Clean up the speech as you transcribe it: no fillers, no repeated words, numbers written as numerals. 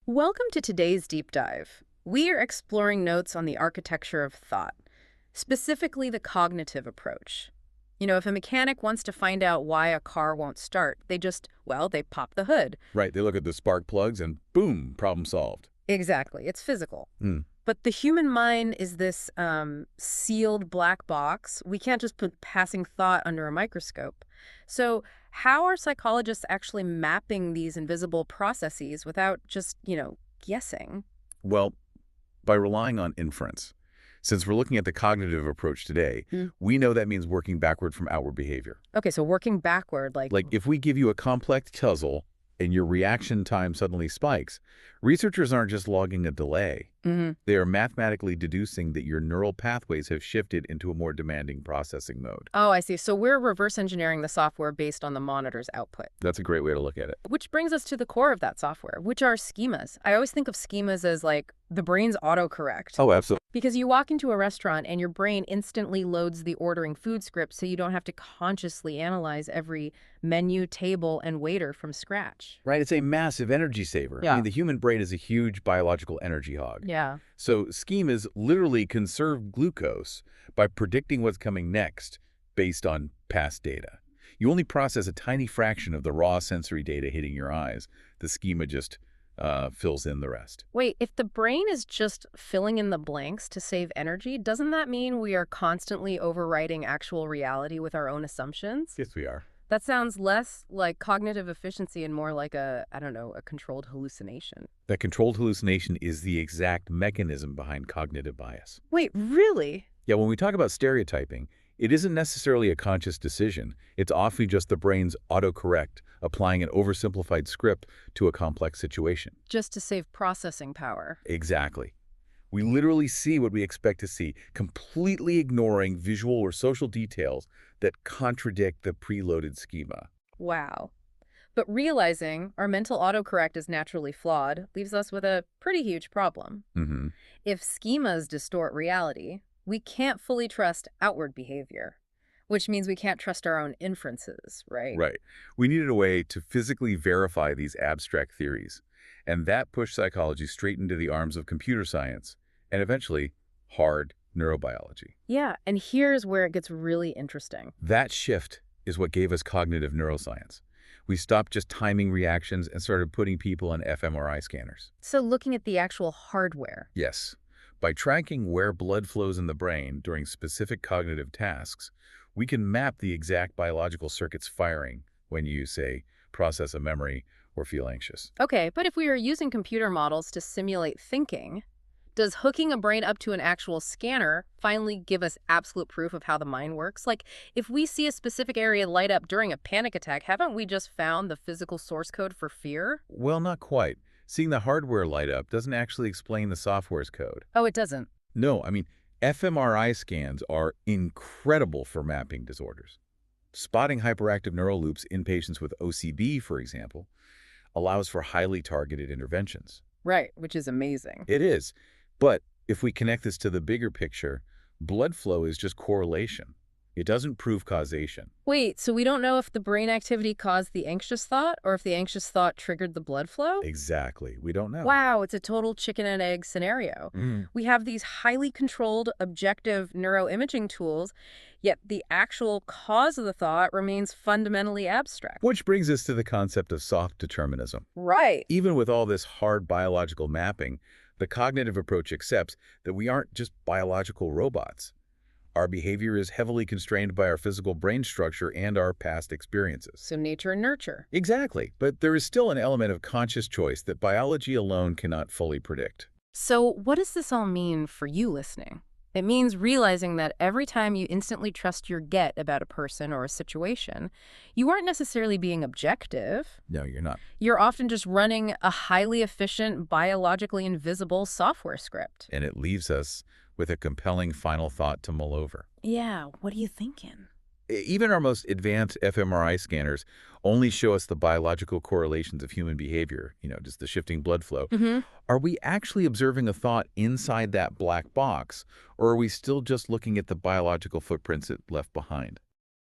Welcome to today's deep dive. We are exploring notes on the architecture of thought, specifically the cognitive approach. If a mechanic wants to find out why a car won't start, they pop the hood. Right, they look at the spark plugs and boom, problem solved. Exactly, it's physical. Hmm. But the human mind is this sealed black box. We can't just put passing thought under a microscope. So how are psychologists actually mapping these invisible processes without just, guessing? Well, by relying on inference. Since we're looking at the cognitive approach today, we know that means working backward from outward behavior. Okay, so working backward, Like if we give you a complex puzzle and your reaction time suddenly spikes, researchers aren't just logging a delay. They are mathematically deducing that your neural pathways have shifted into a more demanding processing mode. Oh, I see. So we're reverse engineering the software based on the monitor's output. That's a great way to look at it. Which brings us to the core of that software, which are schemas. I always think of schemas as like the brain's autocorrect. Oh, absolutely. Because you walk into a restaurant and your brain instantly loads the ordering food script so you don't have to consciously analyze every menu, table, and waiter from scratch. Right, it's a massive energy saver. Yeah. I mean, the human brain is a huge biological energy hog. Yeah. So schemas literally conserve glucose by predicting what's coming next based on past data. You only process a tiny fraction of the raw sensory data hitting your eyes. The schema just fills in the rest. Wait, if the brain is just filling in the blanks to save energy, doesn't that mean we are constantly overwriting actual reality with our own assumptions? Yes, we are. That sounds less like cognitive efficiency and more like a controlled hallucination. That controlled hallucination is the exact mechanism behind cognitive bias. Wait, really? Yeah, when we talk about stereotyping, it isn't necessarily a conscious decision. It's often just the brain's autocorrect applying an oversimplified script to a complex situation. Just to save processing power. Exactly. We literally see what we expect to see, completely ignoring visual or social details that contradict the preloaded schema. Wow. But realizing our mental autocorrect is naturally flawed leaves us with a pretty huge problem. If schemas distort reality, we can't fully trust outward behavior, which means we can't trust our own inferences, right? Right. We needed a way to physically verify these abstract theories, and that pushed psychology straight into the arms of computer science, and eventually, hard neurobiology. Yeah, and here's where it gets really interesting. That shift is what gave us cognitive neuroscience. We stopped just timing reactions and started putting people on fMRI scanners. So looking at the actual hardware. Yes. By tracking where blood flows in the brain during specific cognitive tasks, we can map the exact biological circuits firing when you, say, process a memory or feel anxious. Okay, but if we are using computer models to simulate thinking, does hooking a brain up to an actual scanner finally give us absolute proof of how the mind works? Like, if we see a specific area light up during a panic attack, haven't we just found the physical source code for fear? Well, not quite. Seeing the hardware light up doesn't actually explain the software's code. Oh, it doesn't? No, I mean, fMRI scans are incredible for mapping disorders. Spotting hyperactive neural loops in patients with OCB, for example, allows for highly targeted interventions. Right, which is amazing. It is. But if we connect this to the bigger picture, blood flow is just correlation. It doesn't prove causation. Wait, so we don't know if the brain activity caused the anxious thought or if the anxious thought triggered the blood flow? Exactly. We don't know. Wow, it's a total chicken and egg scenario. We have these highly controlled, objective neuroimaging tools, yet the actual cause of the thought remains fundamentally abstract. Which brings us to the concept of soft determinism. Right. Even with all this hard biological mapping, the cognitive approach accepts that we aren't just biological robots. Our behavior is heavily constrained by our physical brain structure and our past experiences. So nature and nurture. Exactly, but there is still an element of conscious choice that biology alone cannot fully predict. So what does this all mean for you listening? It means realizing that every time you instantly trust your gut about a person or a situation, you aren't necessarily being objective. No, you're not. You're often just running a highly efficient, biologically invisible software script. And it leaves us with a compelling final thought to mull over. Yeah, what are you thinking? Even our most advanced fMRI scanners only show us the biological correlations of human behavior, just the shifting blood flow. Are we actually observing a thought inside that black box, or are we still just looking at the biological footprints it left behind?